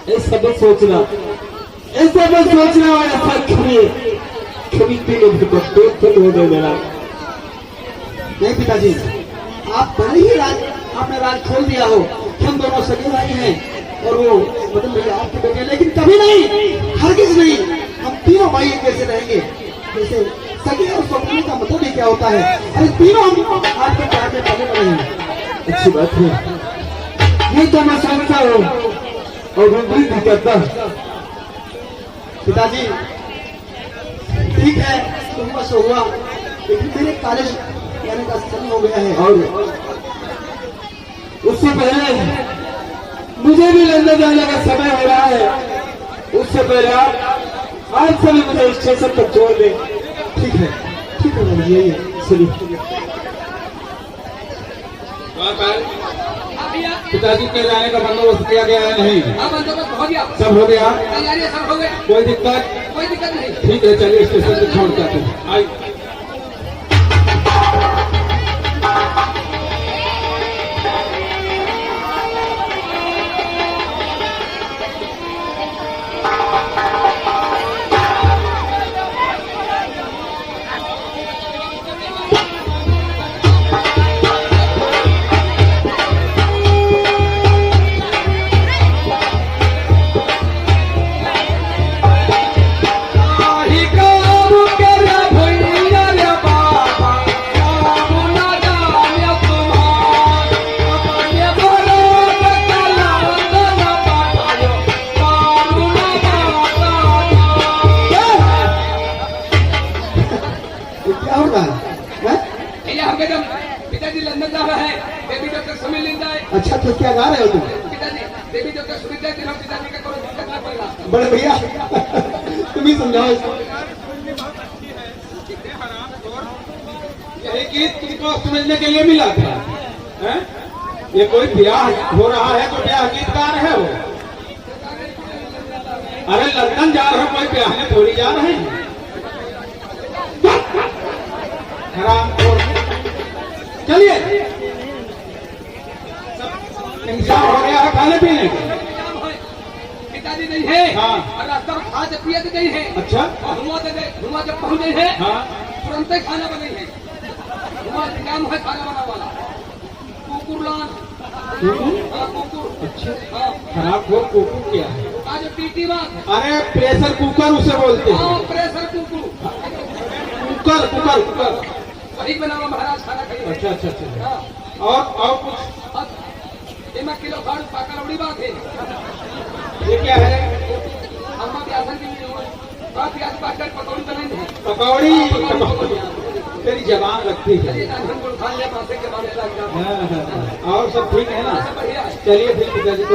ऐसा मत सोचना, ऐसा मत सोचना। और ऐसा कभी तीनों को तो हो देना। नहीं पिताजी, आप भले ही आपने राज खोल दिया हो कि हम दोनों सगे भाई हैं और वो मदन भैया आपके बेटे, लेकिन कभी नहीं, हरगिज नहीं। हम तीनों भाई एक जैसे रहेंगे। जैसे सगे और सौतेले का मतलब ही क्या होता है? अरे तीनों हम आपके प्यार में पले बड़े हैं। अच्छी बात है, ये तो मैं समझता हूँ और भी करता। पिताजी ठीक है, हुआ सो हुआ, लेकिन मेरे कॉलेज जाने का समय हो गया है। और उससे पहले मुझे भी लंदन जाने का समय हो रहा है। उससे पहले आज से भी मुझे स्टेशन पर छोड़ दे। ठीक है यही चलिए। पिताजी के जाने का बंदोबस्त किया गया है? नहीं, बंदोबस्त हो गया, सब हो गया, तैयारियां सब हो गई, कोई दिक्कत नहीं। ठीक है, चलिए स्टेशन पर छोड़ के आते हैं। आइए। पिताजी लंदन जा रहा है, देवी डॉक्टर समय लेता है। अच्छा, तो क्या गा रहे हो तुम? पिताजी देवी डॉक्टर सुविधा के नाम पिताजी का कोई दिक्कत ना पड़ेगा। बड़े भैया तुम ही समझाओ। यही गीत तुमको समझने के लिए मिला था, हैं? ये कोई ब्याह हो रहा है तो ब्याह गीत गा रहे हो? अरे लंदन जा रहे हो, कोई ब्याह में थोड़ी जा रहे हैं। चलिए, इंतजाम हो गया है खाने पीने का। पिताजी नहीं है, हाँ, और रास्ता में खा जब पिया नहीं है। अच्छा, और हुआ जब पहुंच गए हैं, हाँ, तुरंत ही खाना बने है। हुआ काम है खाना बना वाला कुकुर लान। कुकुर, अच्छा, हाँ, खराब हो कुकुर क्या है? आज पीटी बात। अरे प्रेशर कुकर उसे बोलते हैं। हाँ, प्रेशर कुकुर, कुकर कुकर कुकर वही बनावा महाराज खाना खाइए। अच्छा अच्छा अच्छा। हाँ, और कुछ? 1 किलो खाड़ पाका लवड़ी बात है। ये क्या है? अम्मा प्यासन की प्याज पाकर पकौड़ी बनाएंगे। पकौड़ी तेरी जबान लगती है। खा लिया पासे के बारे में। हाँ, और सब ठीक है ना? बढ़िया। चलिए फिर पिताजी को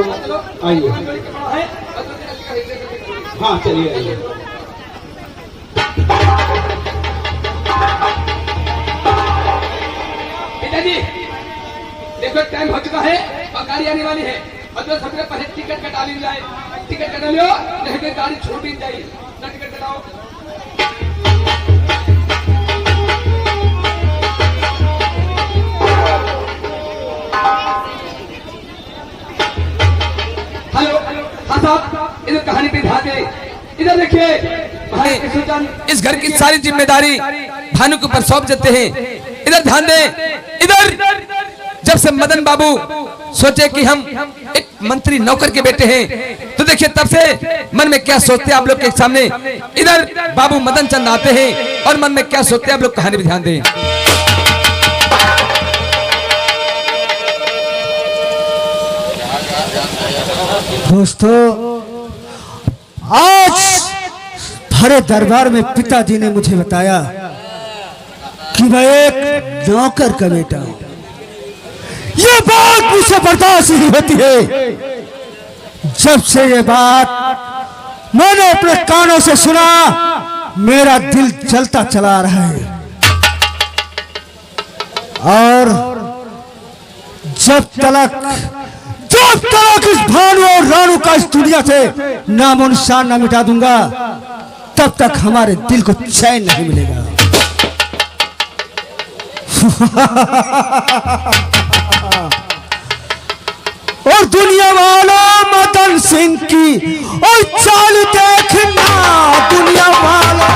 आइए। हाँ चलिए आइए। पिताजी देखो टाइम हो चुका है और गाड़ी आने वाली है, और जो सबसे पहले टिकट कटा ली जाए। टिकट कटा लियो, नहीं तो गाड़ी छूट ही जाएगी। ना टिकट कटाओ। हेलो, हाँ साहब, इधर कहानी पे ध्यान दे। इधर देखिए भाई, इस घर की सारी जिम्मेदारी भानु के ऊपर सौंप देते हैं। इधर ध्यान दें। इधर जब से मदन बाबू सोचे कि हम एक मंत्री नौकर के बेटे हैं, तो देखिए तब से मन में क्या सोचते हैं आप लोग के सामने। इधर बाबू मदन चंद आते हैं और मन में क्या सोचते हैं आप लोग कहानी में ध्यान दें। दोस्तों, आज भरे दरबार में पिताजी ने मुझे बताया कि मैं एक नौकर का बेटा हूं। ये बात मुझसे बर्दाश्त नहीं होती है। जब से ये बात मैंने अपने कानों से सुना, मेरा दिल जलता चला रहा है। और जब तक इस भानु और रानू का इस दुनिया से नामो निशान ना मिटा दूंगा, तब तक हमारे दिल को चैन नहीं मिलेगा। और दुनिया वाला मदन सिंह की और चाल देखना दुनिया वाला।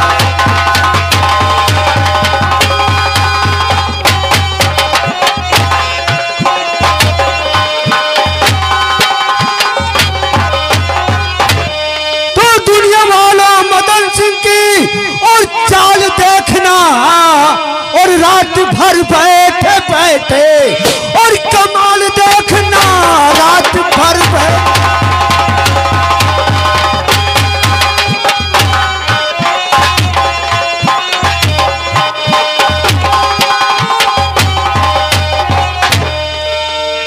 तो दुनिया वाला मदन सिंह की और चाल देखना और रात भर बैठे बैठे और कमाल देखना रात भर बैठे।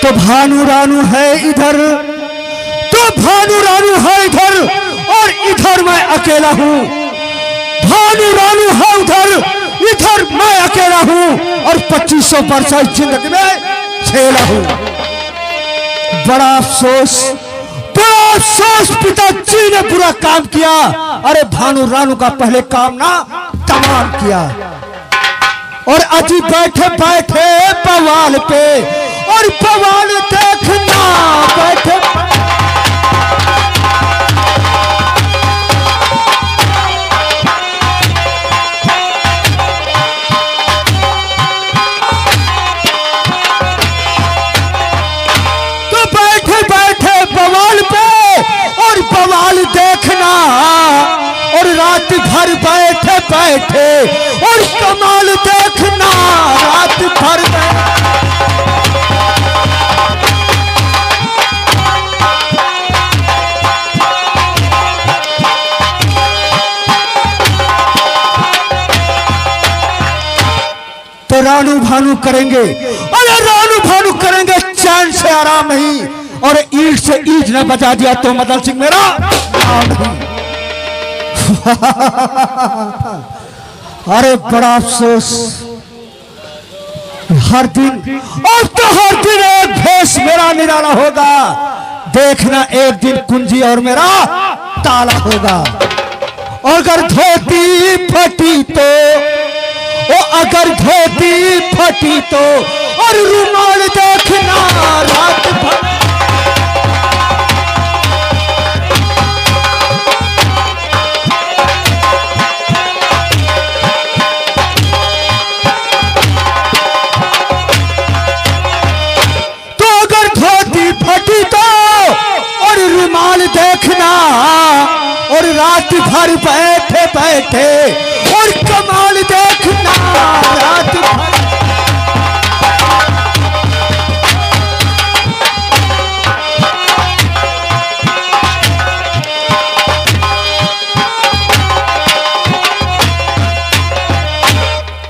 तो भानु रानू है इधर, तो भानु रानू है इधर और इधर मैं अकेला हूँ। भानु रानू है उधर, इधर मैं अकेला हूँ और 2500 वर्ष इस जिंदगी में झेला हूँ। बड़ा अफसोस पिताजी ने बुरा काम किया। अरे भानु रानू का पहले काम ना तमाम किया और अजी बैठे बैठे बवाल पे और बवाल देखना बैठे। तो बैठे बैठे बवाल पे और बवाल देखना और रात भर बैठे बैठे और कमाल देखना रात भर बैठे। तो रानू भानु करेंगे, अरे रानू भानु करेंगे चैन से आराम नहीं और ईंट से ईंट न बजा दिया तो मदन सिंह मेरा नाम नहीं। अरे बड़ा अफसोस, हर दिन और तो हर दिन एक भेष मेरा निराला होगा। देखना एक दिन कुंजी और मेरा ताला होगा। अगर धोती फटी तो अगर धोती फटी तो और रुमाल देखना रात भर। तो अगर धोती फटी तो और रुमाल देखना और रात भर बैठे बैठे और कमाल देखना रात भर।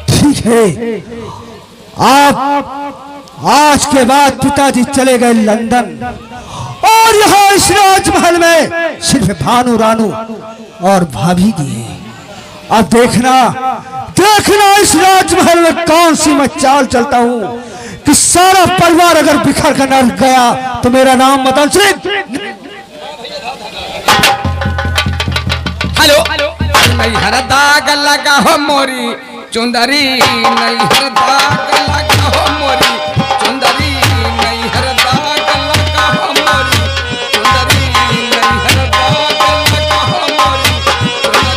ठीक है, आप आज के बाद पिताजी चले गए लंदन और यहाँ इस राजमहल में सिर्फ भानु रानू और भाभी की है। अब देखना इस राजमहल में कौन सी मैं चाल चलता हूँ कि सारा परिवार अगर बिखर कर न गया तो मेरा नाम मदन सिंह। हेलो नहीं हर दाग लगा हो मोरी चुंदरी, नहीं हर दाग लगा हो मोरी चुंदरी, नहीं हर दाग लगा हो मोरी चुंदरी, नहीं हर दाग लगा हो मोरी चुंदरी।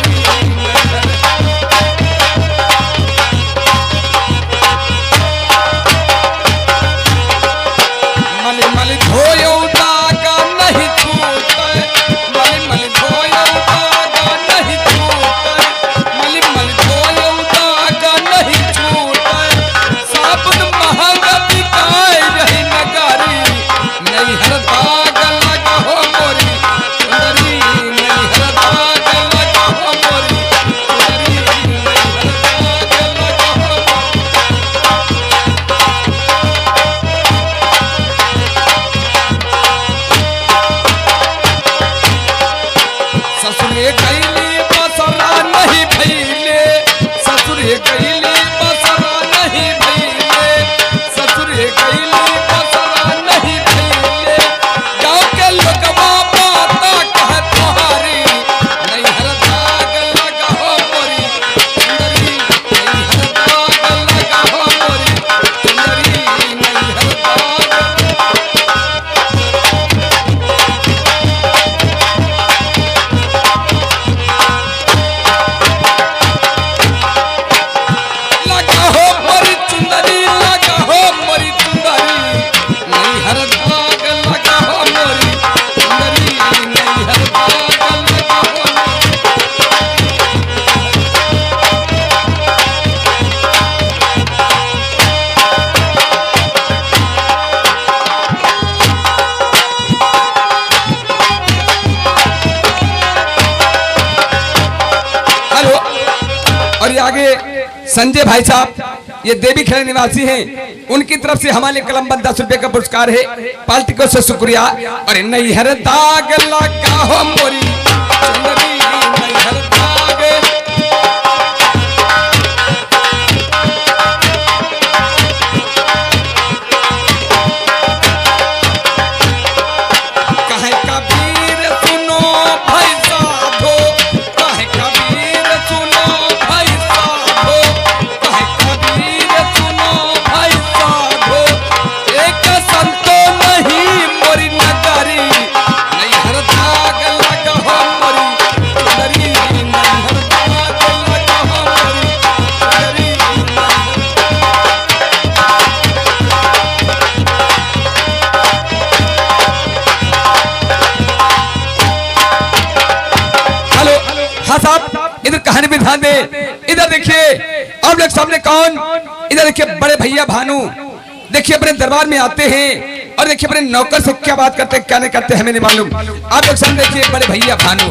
मली मली धोयो दाग नहीं छूटे, मली मली धोयो दाग नहीं छूटे, मली मली धोयो दाग नहीं छूटे। साबुन महंगा बिकाए रही नगारी, नहीं हर दाग लगा हो मोरी चुंदरी, नहीं हर दाग लगा हो मोरी चुंदरी, नहीं हर दाग लगा हो ससुरे गईली बसरा नहीं भइले, ससुरे गईली बसरा नहीं भइले, ससुरे गईली बसरा नहीं भइले। गाँव के लोगवा बाता कह तोहारी, नहीं हर दाग लगा हो मोरी चुंदरी, नहीं हर दाग लगा हो मोरी चुंदरी, नहीं हर दाग। आगे संजय भाई साहब, ये देवी खेड़े निवासी हैं, उनकी तरफ से हमारे कलमबंद 10 रुपए का पुरस्कार है। पार्टी को से शुक्रिया। और नहीं हर दाग लगा हो मोरी चुनरी, नहीं हर दाग। कहे कबीर सुनो भाई साधो, कहे कबीर सुनो भाई साधो, कहे कबीर सुनो भाई साधो, एक संतो नहीं मोरी नगरी, नहीं हर दाग लगा हो मोरी चुनरी, नहीं हर दाग लगा हो मोरी चुनरी। हेलो, हाँ साहब, इधर कहानी में ध्यान दे। इधर देखिए आप लोग सामने कौन, इधर देखिए बड़े भैया भानु, देखिए अपने दरबार में आते हैं और देखिए अपने नौकर से क्या बात करते हैं क्या नहीं करते हमें नहीं मालूम। आप लोग सामने देखिए बड़े भैया भानु।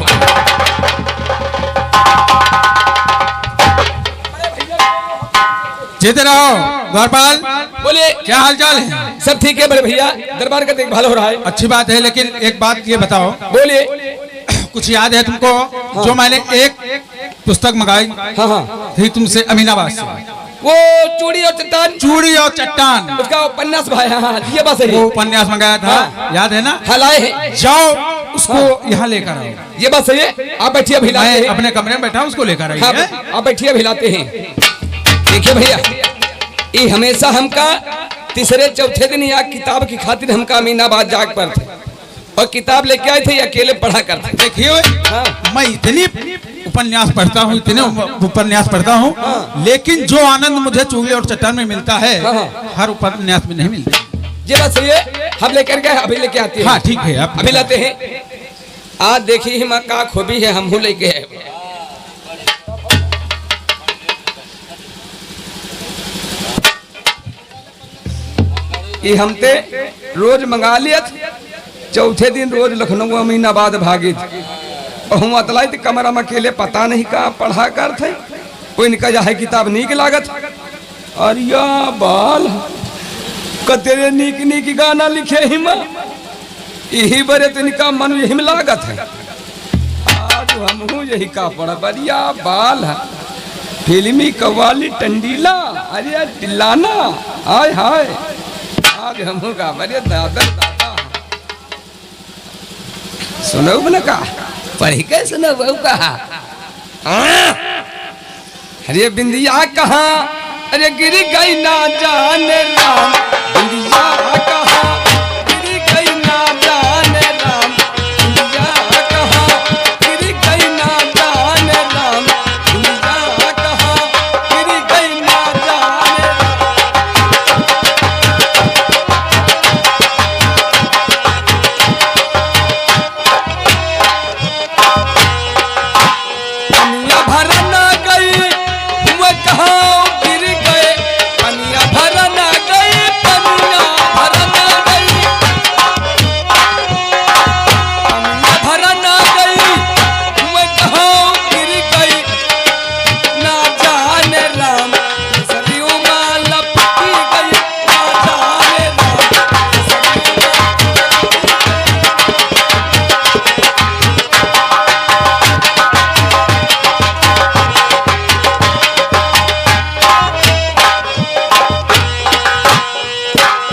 जीते रहो द्वारपाल। बोलिए, क्या हालचाल है? सब ठीक है बड़े भैया, दरबार का देखभाल हो रहा है। अच्छी बात है, लेकिन एक बात ये बताओ, बोलिए। कुछ याद है तुमको? हाँ। जो मैंने एक पुस्तक मंगाई हाँ हाँ, थी तुमसे अमीनाबाद से, वो चूड़ी और चट्टान, चूड़ी और चट्टान, उसका उपन्यास भाई। हाँ हाँ, ये बात है। वो उपन्यास मंगाया था, हाँ। याद है ना? हाँ, लाए हैं। जाओ उसको यहाँ लेकर आओ। ये बात सही है, आप बैठिए अभी लाते मैं हैं। अपने कमरे में बैठा हूँ, उसको लेकर हाँ, आइए। आप बैठिए अभी लाते हैं। देखिए भैया, ये हमेशा हमका तीसरे चौथे दिन या किताब की खातिर हमका अमीनाबाद जाग पर थे और किताब लेके आए थे, अकेले पढ़ा करते। देखिए हाँ। मैं इतनी उपन्यास पढ़ता हूँ, इतने उपन्यास पढ़ता हूँ, लेकिन जो आनंद मुझे चूड़ी और चट्टान में मिलता है हाँ। हर उपन्यास में नहीं मिलता। ये बात सही है, हम लेकर गए, अभी लेके आते हैं। हाँ ठीक है, आप अभी लाते हैं। आज देखिए हिमा का खूबी है, हम लेके आए। ये हमते रोज मंगा लिया, चौथे दिन रोज लखनऊ अमीनाबाद भागे थे और हम अतलाई थे कमरा में अकेले, पता नहीं का पढ़ा कर थे। कोई निका जाए किताब नीक लागत, अरिया बाल कतेरे नीक नीक गाना लिखे हिमा, यही बरे तो निका मन यही में लागत है। आज हम यही का पढ़ा, बढ़िया बाल है, फिल्मी कव्वाली टंडीला, अरे टिल्लाना, हाय हाय। आज हम का बड़े दादा दादा सुनो बना का पढ़ी के सुनो बहू का। अरे बिंदिया कहाँ, अरे गिर गई ना जाने राम, बिंदिया कहाँ गिर गई ना जाने राम, बिंदिया कहाँ गिर गई ना जाने राम, बिंदिया कहाँ गिर गई ना जाने राम। पनिया भर ना गई मैं कहाँ गिर गए, पनिया भर ना गई, पनिया भर ना गई, पनिया भर ना गई मैं कहाँ गिर गई, ना जाने राम सदियों में लपटी गई, ना जाने राम सदियों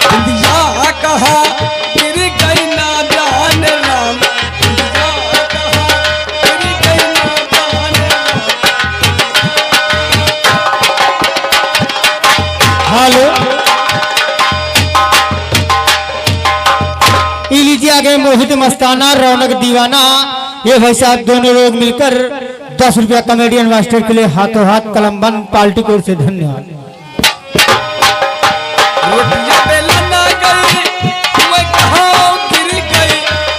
बिंदिया कहाँ गिर गई ना जाने राम, बिंदिया कहाँ गिर गई ना जाने राम। हेलो, ये लीजिए आगे मोहित मस्ताना, रौनक दीवाना, ये भाई साहब दोनों लोग मिलकर 10 रुपया कॉमेडियन मास्टर के लिए हाथों हाथ कलमबंद पार्टी की ओर से धन्यवाद। रोटियां बेला ना गई मैं कहाँ गिर गई,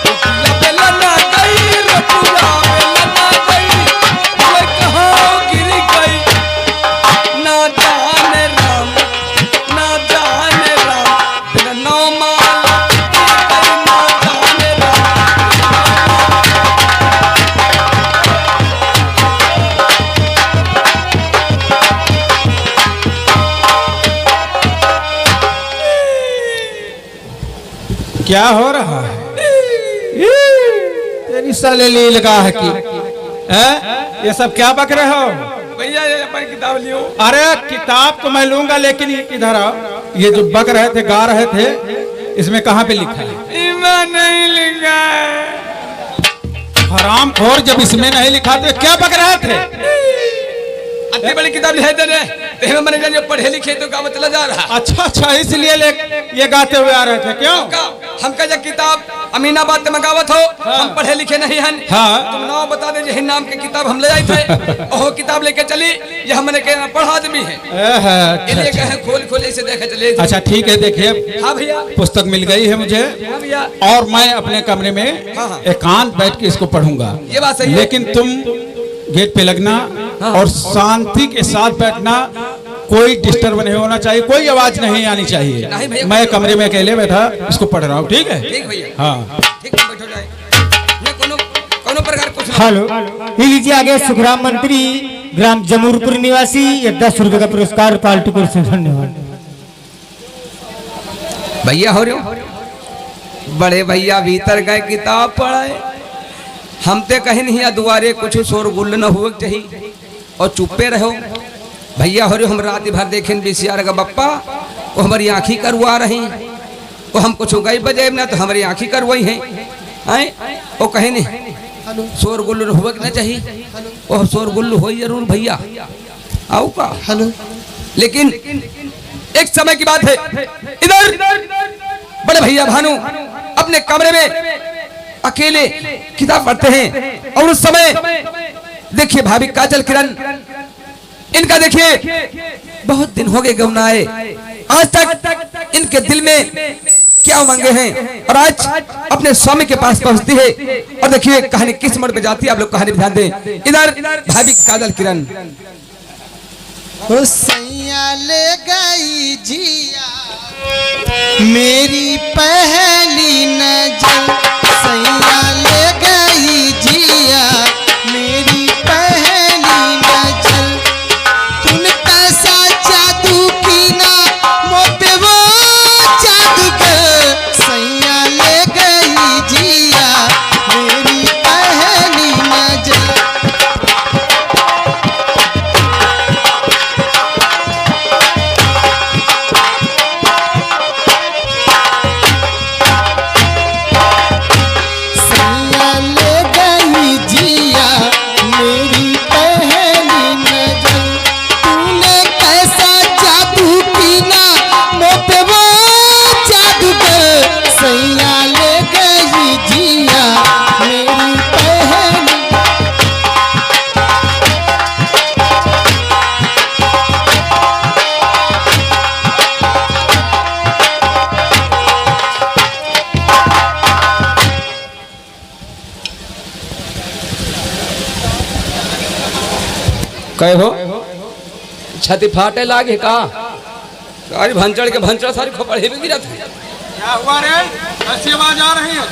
रोटियां बेला ना गई, रोटियां बेला ना गई मैं कहाँ गिर गई, ना जाने राम, ना जाने राम, बिना नौ माला गिर गई, ना जाने राम। क्या हो रहा है? तेरी साले लील लगा है कि ये सब क्या बक रहे हो? भैया ये अपन किताब लियो। अरे किताब तो मैं लूंगा, लेकिन इधर आओ। ये जो बक रहे थे, गा रहे थे, इसमें कहाँ पे लिखा है? इमान नहीं लिखा है। हराम खोर, जब इसमें नहीं लिखा तो क्या बक रहे थे? इतनी बड़ी किताब लिखे थे मैंने जो पढ़े लिखे तो काम चला जा रहा। अच्छा अच्छा, इसलिए ये गाते हुए आ रहे थे। क्यों? हमका जब किताब अमीनाबाद में गावत हो, हम पढ़े लिखे नहीं हैं। हाँ। तुम नाम बता दे, यही नाम के किताब हम ले आए थे। ओहो किताब लेके चली, ये हमने के पढ़ा आदमी है। इसलिए कहे खोल खोल इसे देखे चले। अच्छा ठीक है, देखिए। हाँ भैया, पुस्तक मिल गई है मुझे। हाँ भैया, और मैं अपने कमरे में एकांत बैठ के इसको पढ़ूंगा। ये बात सही है। लेकिन तुम गेट पे लगना और शांति के साथ बैठना। कोई डिस्टर्ब नहीं होना चाहिए, कोई आवाज नहीं आनी चाहिए। मैं कमरे में अकेले बैठा इसको पढ़ रहा हूँ। ठीक है? ठीक भैया। हाँ ठीक है, बैठो जाए। ये कोनो प्रकार कुछ हेलो, ये लीजिए आगे सुखराम मंत्री, ग्राम जमूरपुर निवासी, ये 10 रुपए का पुरस्कार पार्टी को से धन्यवाद। भैया हो रहे हो? बड़े भैया भीतर गए किताब पढ़ाए। हम ते कहीं नहीं दुआरे कुछ शोरगुल न हुए चाहिए और चुप्पे रहो। भैया हो रहे हम रात भर देखें बीसीआर का बप्पा, वो हमारी आँखी करवा रही, वो हम कुछ गई बजे ना तो हमारी आँखी करवाई हैं। आए वो कहीं नहीं शोरगुल हुआ ना चाहिए, वो शोरगुल हो जरूर भैया। आओ का हेलो। लेकिन एक समय की बात है, इधर बड़े भैया भानु अपने कमरे में अकेले किताब पढ़ते हैं। और उस समय देखिए भाभी काजल किरण, इनका देखिए बहुत दिन हो गए गौना आए, आज तक इनके दिल में क्या उमंगे हैं, और आज अपने स्वामी के पास पहुंचती है। और देखिए कहानी किस मोड़ पे जाती है, आप लोग कहानी ध्यान दें। इधर भाभी काजल किरण, सैया ले गई जिया मेरी पहली नजर, सैया ले गई जिया मेरी पहली नजर, तूने कैसा जादू की ना मोपे वो जादूगर, सैया ले गई जिया मेरी पहली नजर। कहे हो छाती फाटे लागे का? सारी भंचड़ के भंचड़ सारी खोपड़े भी गिरा था। क्या हुआ रे? ऐसी आवाज आ रही है?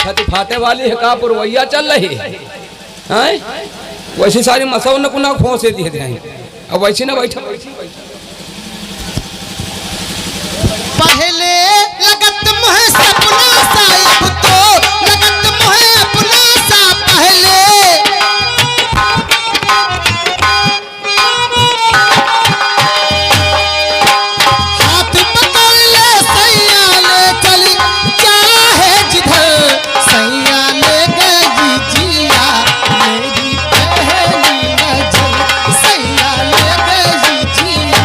छाती फाटे वाली है का? पुरवैया चल रही है, वैसी सारी मसौ न कुना खोसे दिए थे। अब वैसी ना बैठा पहले लगत मुहे सपना सा, अब तो लगत मुहे अपना सा। पहले हाथ पकड़ ले सैया ले चली चाहे जिधर, सैया ले गई जिया मेरी पहली नजर, सैया ले गई जिया।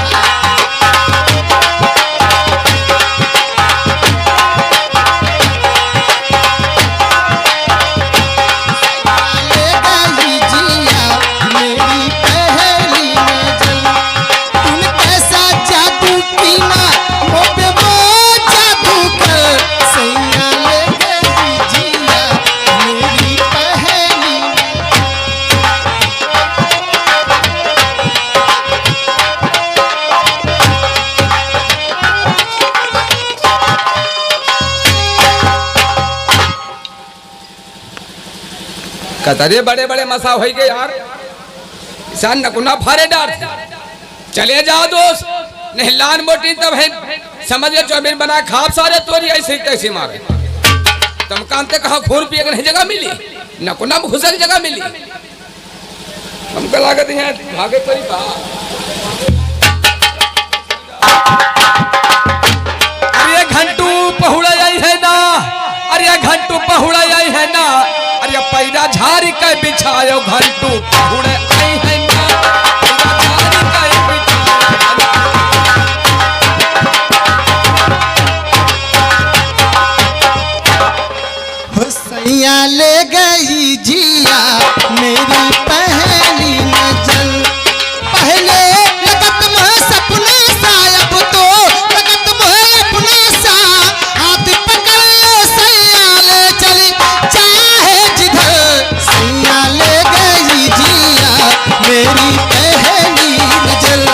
कतरे बड़े बड़े मसा हो गए यार, ईशान नकुना फारे डार। चले जाओ दोस्त, नहीं लान मोटी तब है समझ गए चौबीन बना खाप सारे तोरी ऐसे कैसे मारे तुम कांते कहा खून पिए नहीं जगह मिली न को न घुसक जगह मिली हमको लागत है भागे कोई अरे घंटू पहुड़ा आई है ना अरे घंटू पहुड़ा आई है ना अरे पैदा झारी के बिछायो घंटू पहुड़े आई है ना सैया ले गई जिया मेरी पहली नजर पहले लगत मोह सपना सा अब तो लगत मोह अपना सा हाथ पकड़ ले सैया ले चली चाहे जिधर सैया ले गई जिया मेरी पहली नजर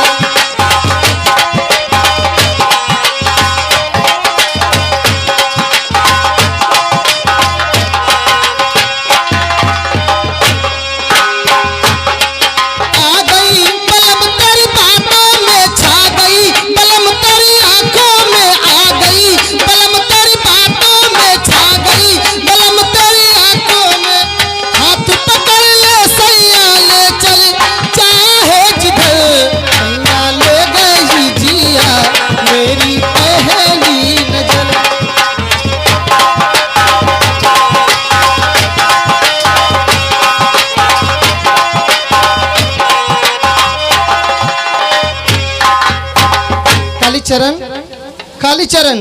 कालीचरण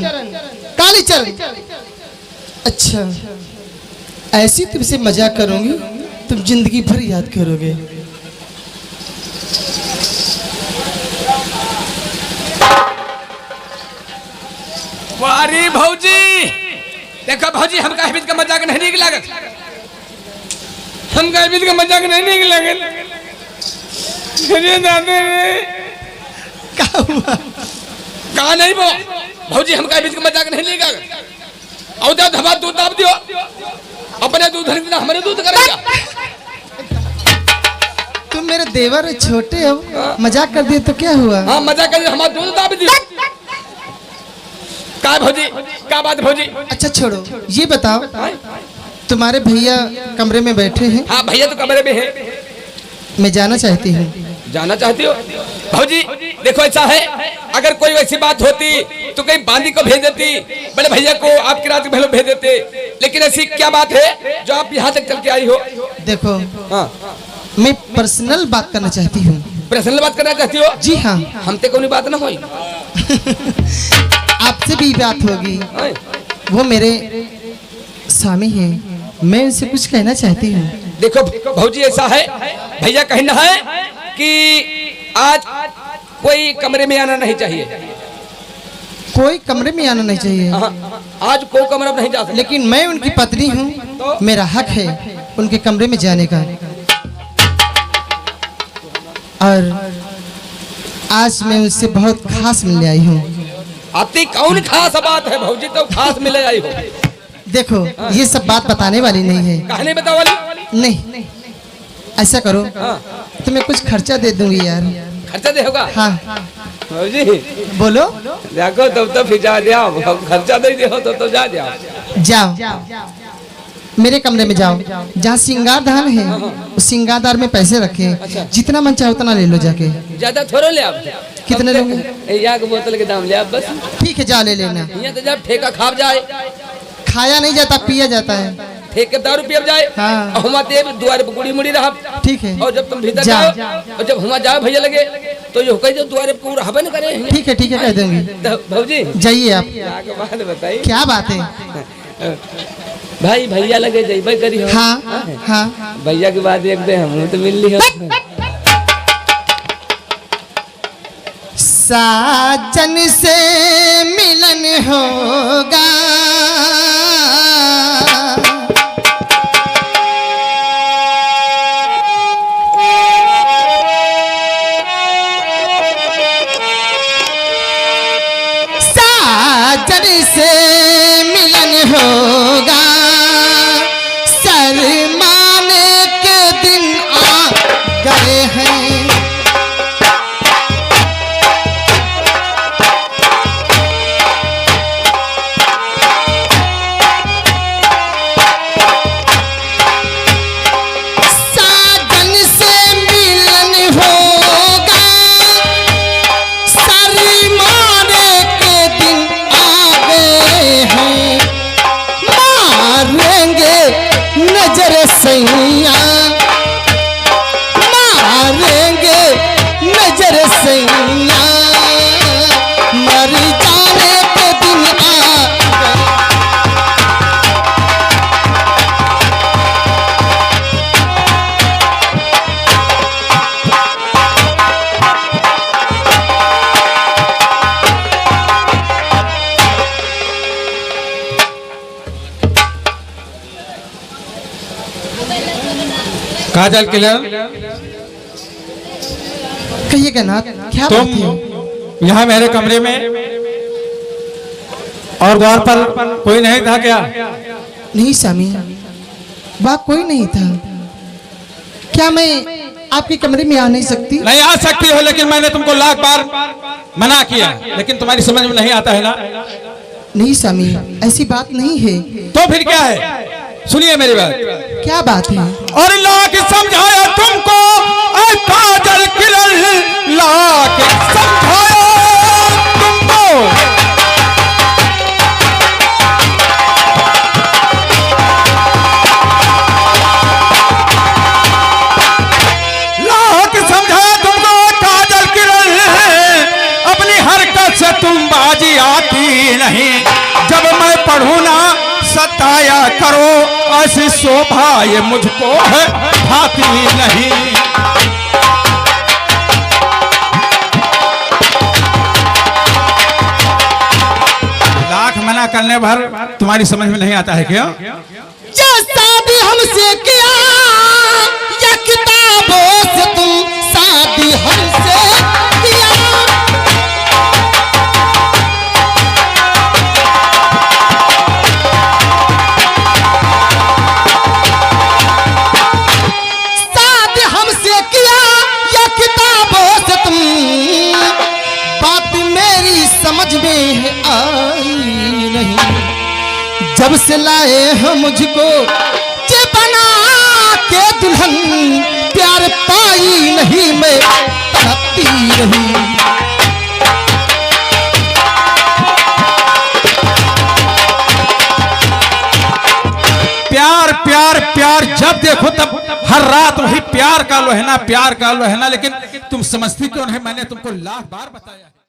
कालीचरण अच्छा ऐसी तुमसे मजाक करूंगी तुम जिंदगी भर याद करोगे। वारी भौजी देखो भौजी हम कहबीत का मजाक नहीं निक लागत हम कहबीत का मजाक नहीं निक लागत अरे दादे क्या हुआ कहा नहीं वो भौजी हम कहबीत का मजाक नहीं निक लागत और दे धबा दूध दाब दियो अपने दूध खरीदना हमारे दूध करेगा तुम मेरे देवर छोटे हो मजाक कर दिए तो क्या हुआ। हाँ मजाक कर हमारा दूध दाब दियो का भौजी का बात भौजी। अच्छा छोड़ो ये बताओ तुम्हारे भैया कमरे में बैठे हैं। हाँ भैया तो कमरे में है मैं जाना चाहती हूँ। जाना चाहती हो भौजी देखो ऐसा है अगर कोई वैसी बात होती तो कहीं बांदी को भेज देती बड़े भैया को आपके रात में भेज देते लेकिन ऐसी क्या बात है जो आप यहाँ तक चल के आई हो। देखो हाँ मैं पर्सनल बात करना चाहती हूँ। पर्सनल बात करना चाहती हो। जी हाँ हम ते कोई बात ना होई आपसे भी बात होगी। वो मेरे स्वामी हैं मैं उनसे कुछ कहना चाहती हूँ। देखो भौजी ऐसा है भैया कहना है कि आज कोई कमरे में आना नहीं चाहिए। कोई कमरे में आना नहीं चाहिए। आज कोई कमरा में नहीं जा सकता। लेकिन मैं उनकी पत्नी हूँ मेरा हक है उनके कमरे में जाने का। और आज मैं उनसे बहुत खास मिलने आई हूँ। आती कौन खास बात है भौजी तो खास मिले आई हो। देखो ये सब बात बताने वाली नहीं है। कहा नहीं बता वाली नहीं ऐसा करो तुम्हें कुछ खर्चा दे दूंगी यार। खर्चा दे होगा। हाँ भौजी बोलो। देखो तब तो फिर जा जाओ खर्चा नहीं दे हो तो जा जाओ। जाओ मेरे कमरे में जाओ जहाँ श्रृंगारदान है उस श्रृंगारदान में पैसे रखे जितना मन चाहे उतना ले लो जाके। ज्यादा थोड़ा ले आप कितने लोगे। या के बोतल के दाम ले आप बस। ठीक है जा ले लेना। यहाँ तो जब ठेका खाप जाए खाया नहीं जाता पिया जाता है। ठेके दारू पिया जाए हाँ। और हुआ तेब द्वारे पर गुड़ी मुड़ी रहा। ठीक है और जब तुम भीतर जाओ और जब हुआ जाओ भैया लगे तो ये कह दो द्वारे पर हवा न करे। ठीक है कह दूंगी। भौजी जाइए आप। के बाद बताइए क्या बात है। भाई भैया लगे जइबे करी हो। हाँ हाँ भैया के बाद एक दे हम तो मिल ली हो। साजन से मिलन होगा साजन से मिलन होगा शर्माने के दिन आ गए हैं। मारेंगे नजर सैया, मारेंगे नजर सैया, मर जाने के दिन आ गए। काजल किलर, कहिएगा ना क्या तुम बात है? यहाँ मेरे कमरे में और द्वार पर कोई नहीं था क्या? नहीं स्वामी, वहाँ कोई नहीं था। क्या मैं आपके कमरे में आ नहीं सकती? नहीं आ सकती हो, लेकिन मैंने तुमको लाख बार मना किया, लेकिन तुम्हारी समझ में नहीं आता है ना। नहीं स्वामी, ऐसी बात नहीं है। तो फिर क्या है? सुनिए मेरी बात। क्या बात है? और लाख समझाया तुमको, ऐ काजल किलर, लाख समझाया तुमको। लाख समझाया तुमको काजल किलर, अपनी हरकत से तुम बाजी आती नहीं। जब मैं पढ़ूं ना सताया करो, ऐसी शोभा ये मुझको है भाती नहीं। लाख मना करने भर तुम्हारी समझ में नहीं आता है क्या? जैसा भी हमसे किया या किताबों से तुम शादी हमसे किया, शादी हमसे किया या किताबों से तुम, बात मेरी समझ में आई नहीं। जब से लाए हैं मुझको जे बना के दुल्हन, प्यार पाई नहीं मैं तड़पती रही। प्यार प्यार प्यार, जब देखो तब हर रात वही प्यार का लोहना, प्यार का लोहना, लेकिन तुम समझती क्यों नहीं? मैंने तुमको लाख बार बताया।